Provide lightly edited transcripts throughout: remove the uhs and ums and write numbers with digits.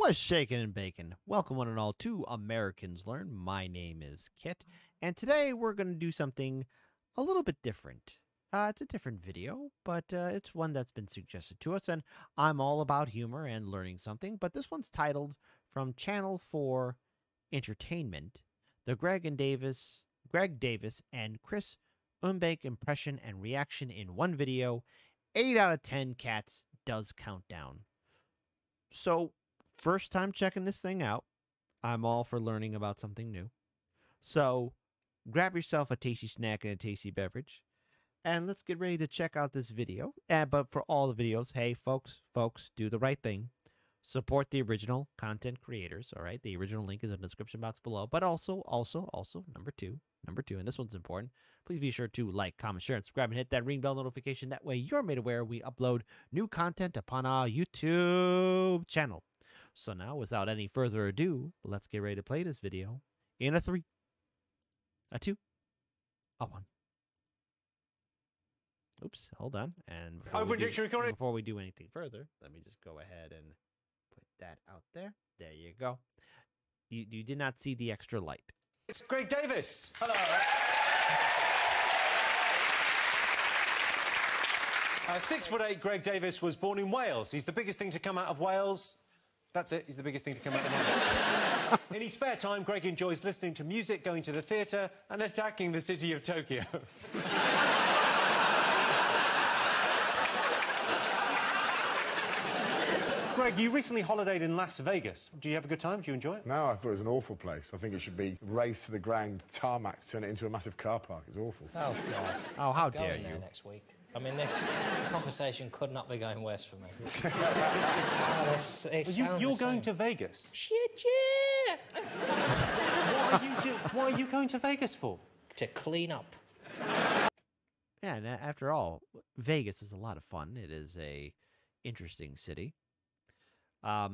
What's shaking and baking? Welcome one and all to Americans Learn. My name is Kit, and today we're going to do something a little bit different. It's a different video, but it's one that's been suggested to us, and I'm all about humor and learning something, but this one's titled From Channel 4 Entertainment, the Greg Davis and Chris Eubank impression and reaction in one video. 8 out of 10 cats does countdown. So, first time checking this thing out. I'm all for learning about something new. So, grab yourself a tasty snack and a tasty beverage, and let's get ready to check out this video. But for all the videos, hey, folks, do the right thing. Support the original content creators, all right? The original link is in the description box below. But also, number two, and this one's important, please be sure to like, comment, share, and subscribe, and hit that ring bell notification. That way you're made aware we upload new content upon our YouTube channel. So now, without any further ado, let's get ready to play this video in a 3, a 2, a 1. Oops, hold on. And before we do anything further, let me just go ahead and put that out there. There you go. You did not see the extra light. It's Greg Davies. Hello. 6'8" Greg Davies was born in Wales. He's the biggest thing to come out of Wales. That's it. He's the biggest thing to come out of Wales. In his spare time, Greg enjoys listening to music, going to the theatre, and attacking the city of Tokyo. Greg, you recently holidayed in Las Vegas. Do you have a good time? Do you enjoy it? No, I thought it was an awful place. I think it should be razed to the ground, tarmac, turn it into a massive car park. It's awful. Oh, God. Oh, how dare you. There next week. I mean, this conversation could not be going worse for me. You're going to Vegas? Shit, yeah! What are you going to Vegas for? To clean up. Yeah, and after all, Vegas is a lot of fun. It is a interesting city. But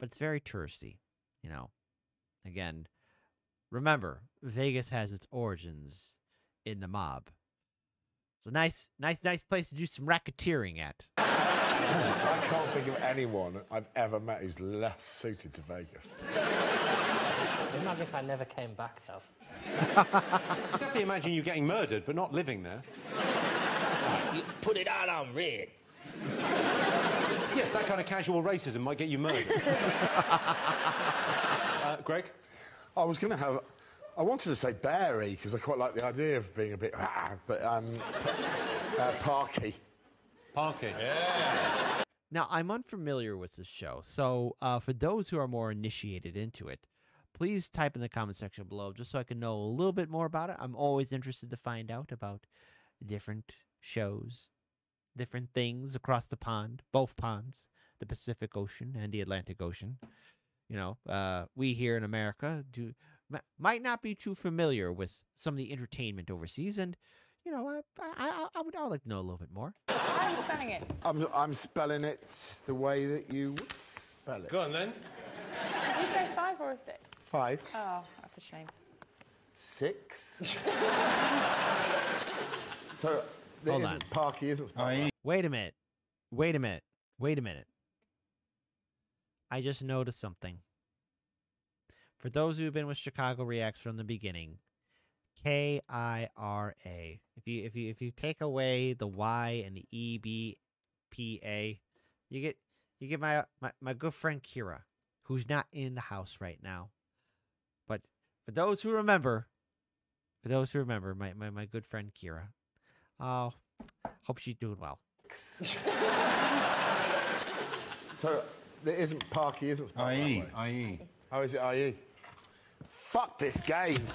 it's very touristy, you know. Again, remember, Vegas has its origins in the mob. It's a nice place to do some racketeering at. I can't think of anyone I've ever met who's less suited to Vegas. Imagine if I never came back, though. I can definitely imagine you getting murdered, but not living there. You put it out on red. Yes, that kind of casual racism might get you murdered. Greg? I wanted to say Barry, because I quite like the idea of being a bit... but, Parky. Parky. Yeah. Now, I'm unfamiliar with this show, so for those who are more initiated into it, please type in the comment section below just so I can know a little bit more about it. I'm always interested to find out about different shows, different things across the pond, both ponds, the Pacific Ocean and the Atlantic Ocean. You know, we here in America might not be too familiar with some of the entertainment overseas, and you know, I would like to know a little bit more. How are you spelling it? I'm spelling it the way that you would spell it. Go on, then. Did you say 5 or 6? 5. Oh, that's a shame. 6. So... Hold on. Parky isn't Sparky. Wait a minute. I just noticed something. For those who've been with Chicago Reacts from the beginning, K-I-R-A. If you take away the Y and the E-B-P-A, you get my good friend Kira, who's not in the house right now. But for those who remember, my good friend Kira. Oh, hope she's doing well. So, there isn't Parky, isn't Sparky? IE. Oh, is it IE? Fuck this game.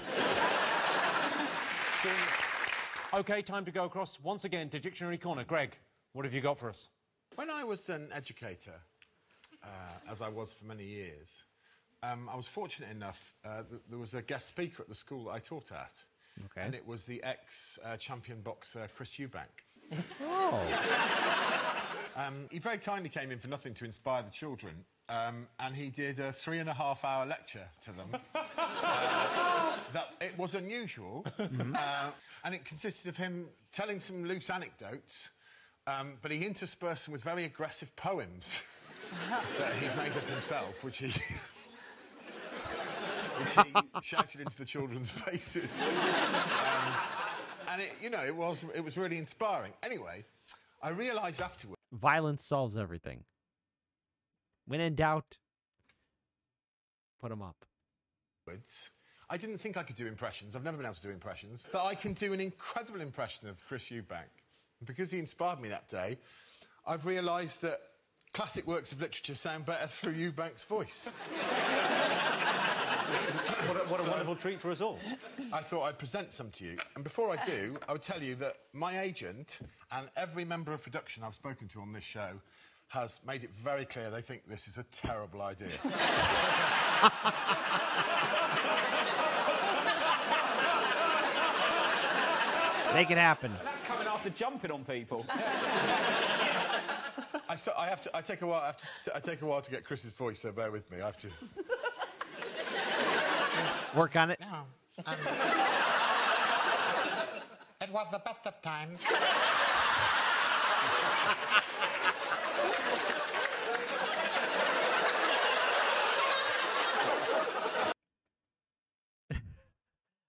OK, time to go across once again to Dictionary Corner. Greg, what have you got for us? When I was an educator, as I was for many years, I was fortunate enough that there was a guest speaker at the school that I taught at. Okay. And it was the ex-champion boxer Chris Eubank. Oh. He very kindly came in for nothing to inspire the children, and he did a 3.5-hour lecture to them. That it was unusual, and it consisted of him telling some loose anecdotes, but he interspersed them with very aggressive poems. that he made up himself, which he shouted into the children's faces. And it was really inspiring. Anyway, I realised afterwards. Violence solves everything. When in doubt, put them up. I didn't think I could do impressions. I've never been able to do impressions. That I can do an incredible impression of Chris Eubank. And because he inspired me that day, I've realised that classic works of literature sound better through Eubank's voice. What a wonderful treat for us all. I thought I'd present some to you. And before I do, I would tell you that my agent and every member of production I've spoken to on this show has made it very clear they think this is a terrible idea. Make it happen. That's coming after jumping on people. I take a while to get Chris's voice, so bear with me. I have to work on it. No. It was the best of times.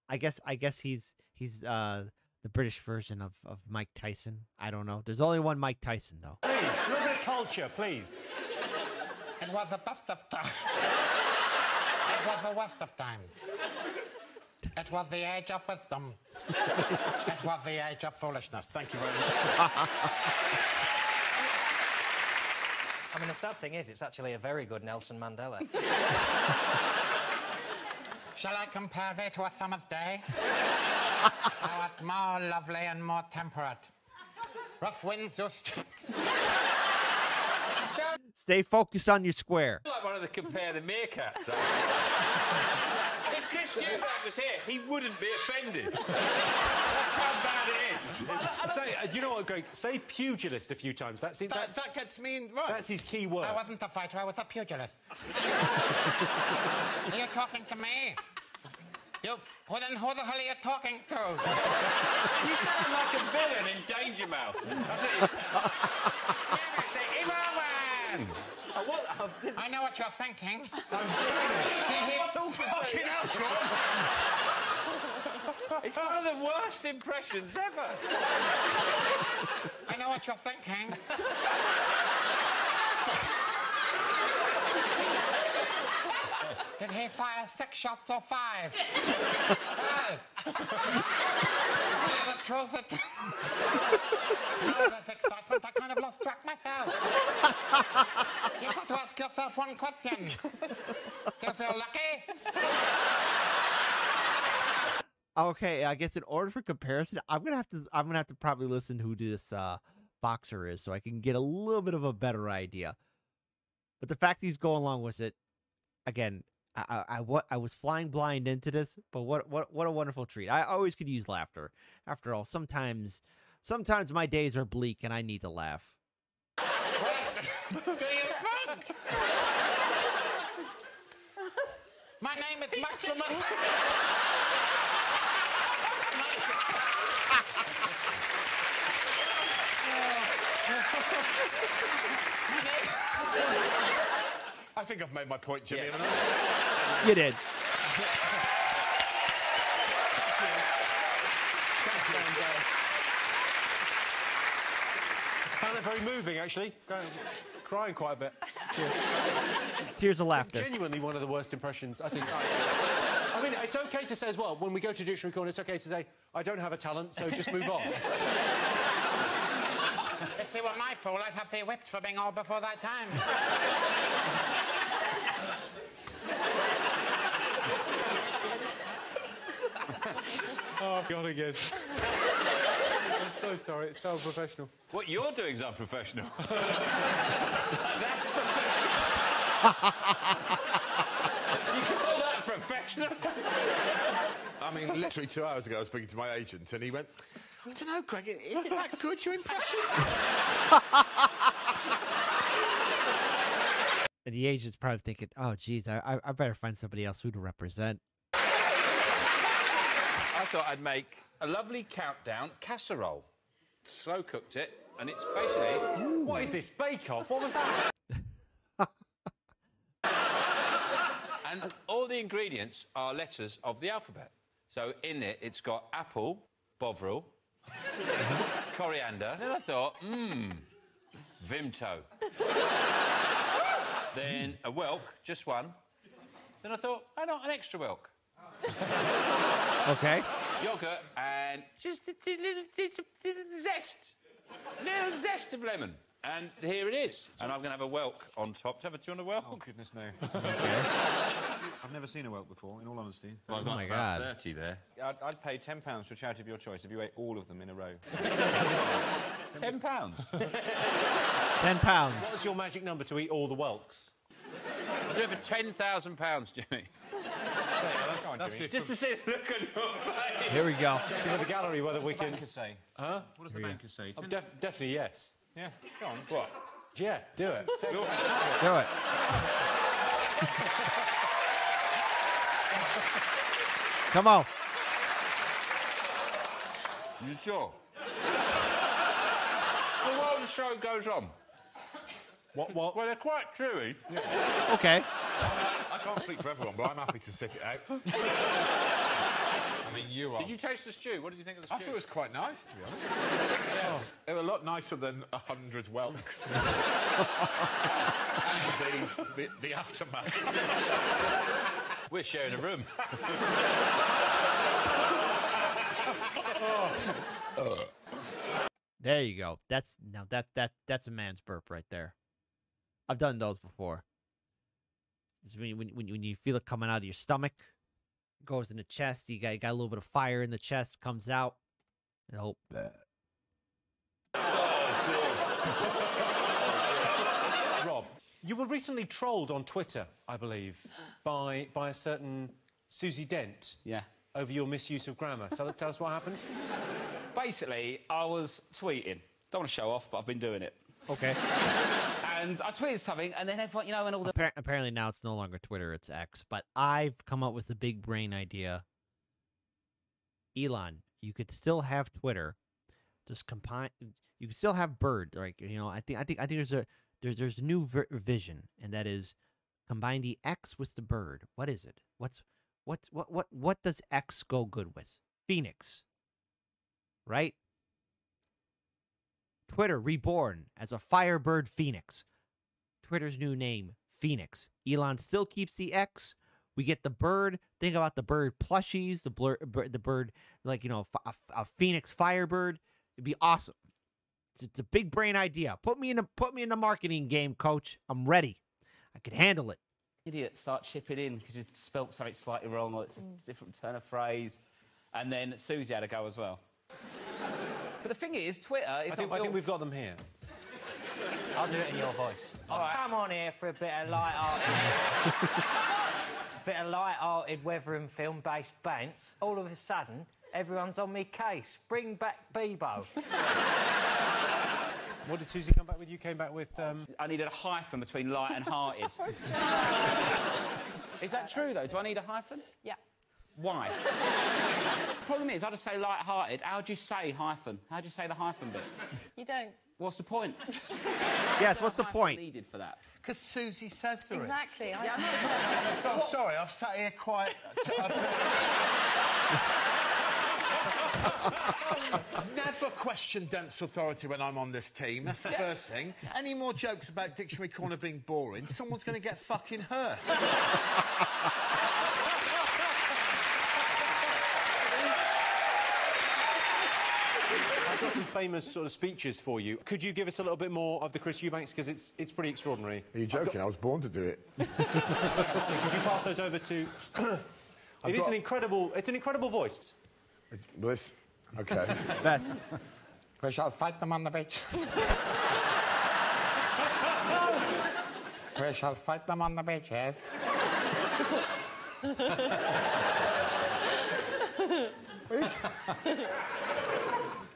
I guess he's the British version of Mike Tyson. I don't know. There's only one Mike Tyson, though. Please, a little bit of culture, please. It was the best of times. It was the worst of times. It was the age of wisdom. It was the age of foolishness. Thank you very much. I mean, the sad thing is, it's actually a very good Nelson Mandela. Shall I compare thee to a summer's day? Thou art more lovely and more temperate. Rough winds just... Stay focused on your square. Like one of the compare the meerkats. If Chris Eubank was here, he wouldn't be offended. That's how bad it is. Say, you know what, Greg? Say pugilist a few times. That gets me in right. That's his key word. I wasn't a fighter, I was a pugilist. Are you talking to me? Who the hell are you talking to? You sound like a villain in Danger Mouse. That's it. I know what you're thinking. What the fucking hell, Sean? It's one of the worst impressions ever. I know what you're thinking. Did he fire 6 shots or 5? Well, to tell you the truth, all this excitement, I kind of lost track myself. You've got to ask yourself one question. Do you feel lucky? Okay, I guess in order for comparison, I'm gonna have to probably listen to who this boxer is, so I can get a little bit of a better idea. But the fact he's going along with it, again, I was flying blind into this, but what a wonderful treat. I always could use laughter. After all, sometimes my days are bleak and I need to laugh. Do you think? My name is Maximus. I think I've made my point, Jimmy. Yeah. You did. Found it very moving, actually. Crying quite a bit. Tears of laughter. Genuinely one of the worst impressions, I think. I mean, it's OK to say as well, when we go to Dictionary Corner, it's OK to say, I don't have a talent, so just move on. If it were my fault, I'd have thee whipped for being old before thy time. Oh, God, again. I'm so sorry, it's so unprofessional. What you're doing is unprofessional. That's professional. You call that professional? I mean, literally 2 hours ago, I was speaking to my agent, and he went, I don't know, Greg, is it that good, your impression? And the agent's probably thinking, oh, geez, I better find somebody else who to represent. I thought I'd make a lovely countdown casserole. Slow cooked it, and it's basically... What is this, Bake Off? What was that? And all the ingredients are letters of the alphabet. So in it, it's got apple, bovril, coriander. Then I thought, Vimto. Then a whelk, just one. Then I thought, why not an extra whelk? Okay. Yoghurt and just a little zest. Little zest of lemon. And here it is. And I'm going to have a whelk on top. Do you want a whelk? Oh, goodness, no. Okay. I've never seen a whelk before, in all honesty. Well, I've Oh got my about God. 30 there. I'd pay £10 for a charity of your choice if you ate all of them in a row. £10. £10. What's your magic number to eat all the whelks? I'll do it for £10,000, Jimmy. That's it. Just to see the look on your face. Here we go. Checking with the gallery whether we can... Banker say? Huh? What does the banker say? Oh, definitely yes. Yeah, go on. What? Yeah, do it. Do it. Come on. You sure? Well, while the show goes on. What? Well, they're quite chewy. Okay. I can't speak for everyone, but I'm happy to sit it out. I mean, you are. Did you taste the stew? What did you think of the stew? I thought it was quite nice, to be honest. Yeah, it was a lot nicer than 100 whelks. and the aftermath. We're sharing a room. There you go. That's a man's burp right there. I've done those before. It's when you feel it coming out of your stomach, goes in the chest. You got a little bit of fire in the chest, comes out. And hope. Rob, you were recently trolled on Twitter, I believe, by a certain Susie Dent. Yeah. Over your misuse of grammar. Tell us what happened. Basically, I was tweeting. Don't want to show off, but I've been doing it. Okay. And I tweeted something, and then everyone, and all the... Apparently now it's no longer Twitter, it's X. But I've come up with the big brain idea. Elon, you could still have Twitter, just combine. You could still have Bird, like I think there's a new vision, and that is combine the X with the Bird. What is it? What does X go good with? Phoenix, right? Twitter reborn as a Firebird Phoenix. Twitter's new name, Phoenix. Elon still keeps the X. We get the bird. Think about the bird plushies, the bird, like, a Phoenix Firebird. It'd be awesome. It's a big brain idea. Put me in the marketing game, coach. I'm ready. I could handle it. Idiots start chipping in because you spelt something slightly wrong, or it's a different turn of phrase. And then Susie had a go as well. But the thing is, Twitter is I think we've got them here. I'll do it in your voice. All right. Come on here for a bit of light-hearted weather and film-based bants. All of a sudden, everyone's on me case. Bring back Bebo. What did Susie come back with? You came back with... I needed a hyphen between light and hearted. Is that true, though? Do I need a hyphen? Yeah. Why? Problem is, I just say light-hearted. How do you say hyphen? How do you say the hyphen bit? You don't. What's the point? Yes, what's the point? Needed for that. Because Susie says there is. Exactly. Oh, sorry, I've sat here quite... Never question Dent's authority when I'm on this team. That's the first thing. Any more jokes about Dictionary Corner being boring, someone's going to get fucking hurt. I've got some famous sort of speeches for you. Could you give us a little bit more of the Chris Eubanks, because it's pretty extraordinary. Are you joking? I was born to do it. Could you pass those over to... It's an incredible voice. Okay. Best. We shall fight them on the beach. We shall fight them on the beach, yes.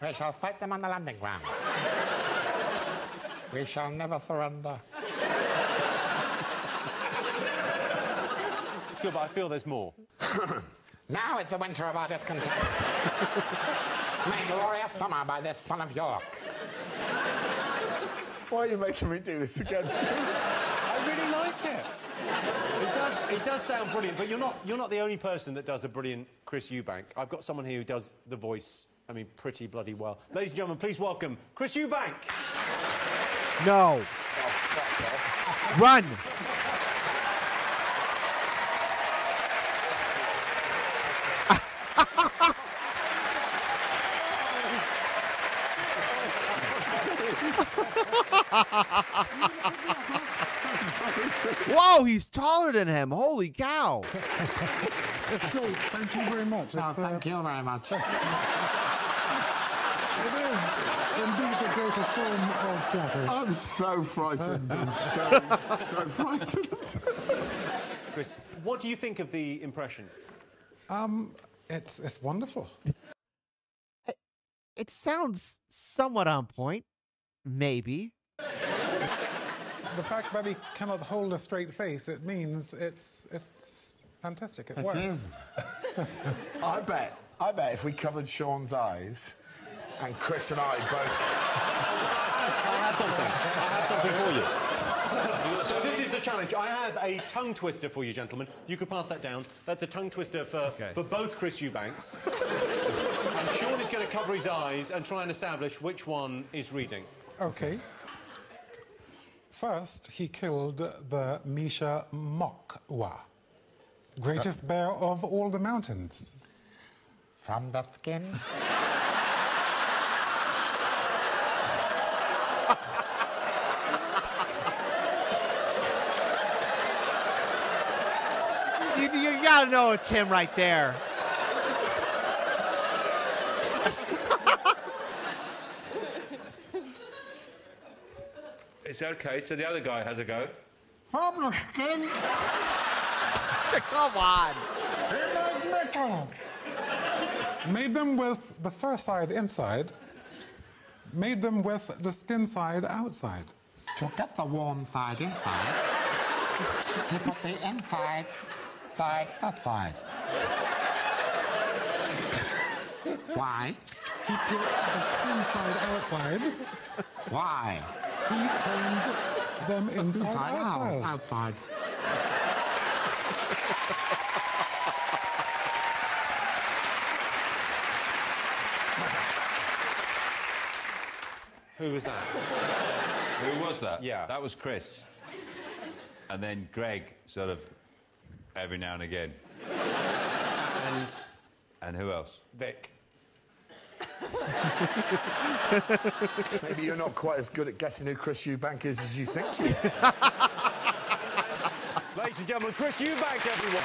We shall fight them on the landing ground. We shall never surrender. It's good, but I feel there's more. Now it's the winter of our discontent. Made glorious summer by this son of York. Why are you making me do this again? I really like it. It does sound brilliant, but you're not the only person that does a brilliant Chris Eubank. I've got someone here who does the voice, I mean, pretty bloody well. Ladies and gentlemen, please welcome Chris Eubank. No. Run. Whoa, he's taller than him. Holy cow. It's great. Thank you very much. Oh, thank you very much. It is indeed the greatest form of theatre. I'm so frightened. I'm so frightened. Chris, what do you think of the impression? It's wonderful. It sounds somewhat on point. Maybe. The fact that he cannot hold a straight face, it means it's fantastic. It works. is. I bet if we covered Sean's eyes and Chris and I both... I have something for you. So this is the challenge. I have a tongue twister for you, gentlemen. You could pass that down. That's a tongue twister for both Chris Eubanks. And Sean is going to cover his eyes and try and establish which one is reading. Okay. First, he killed the Misha Mokwa, greatest bear of all the mountains. From the skin. You gotta know it's him right there. It's okay, so the other guy has a go. From the skin. Come on. Made them with the fur side inside, made them with the skin side outside. To get the warm side inside, he put the inside side outside. Why? He put the skin side outside. Why? He turned them inside outside. Outside. Who was that? Who was that? Yeah. That was Chris. And then Greg, sort of, every now and again. And who else? Vic. Maybe you're not quite as good at guessing who Chris Eubank is as you think you are. Ladies and gentlemen, Chris Eubank, everyone.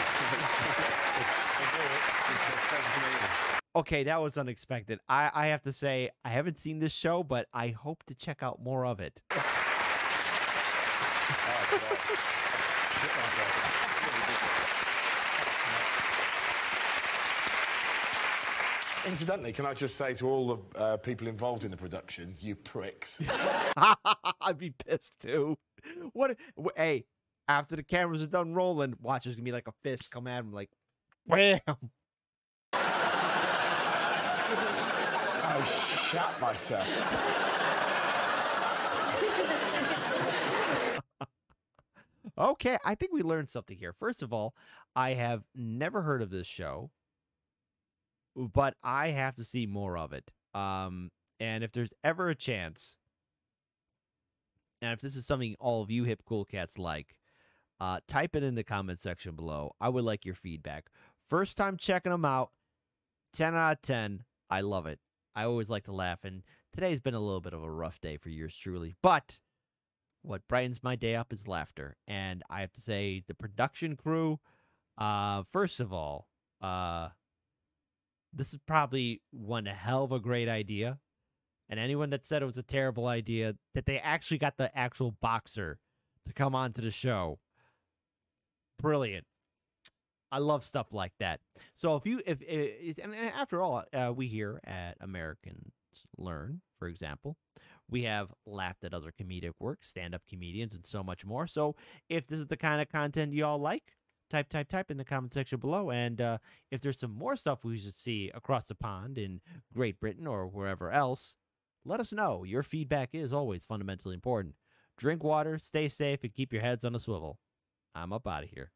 Okay, that was unexpected. I have to say, I haven't seen this show, but I hope to check out more of it. Incidentally, can I just say to all the people involved in the production, you pricks. I'd be pissed too. Hey, after the cameras are done rolling, watch there's gonna be like a fist come at him, like, wham. I shat myself. Okay, I think we learned something here. First of all, I have never heard of this show, but I have to see more of it. And if there's ever a chance, and if this is something all of you hip cool cats like, type it in the comment section below. I would like your feedback. First time checking them out, 10 out of 10. I love it. I always like to laugh, and today's been a little bit of a rough day for yours truly, but what brightens my day up is laughter. And I have to say, the production crew, first of all, this is probably one hell of a great idea. And anyone that said it was a terrible idea, that they actually got the actual boxer to come onto the show. Brilliant. I love stuff like that. So and after all, we here at Americans Learn, for example, we have laughed at other comedic work, stand-up comedians, and so much more. So if this is the kind of content you all like, type in the comment section below. And if there's some more stuff we should see across the pond in Great Britain or wherever else, let us know. Your feedback is always fundamentally important. Drink water, stay safe, and keep your heads on a swivel. I'm up out of here.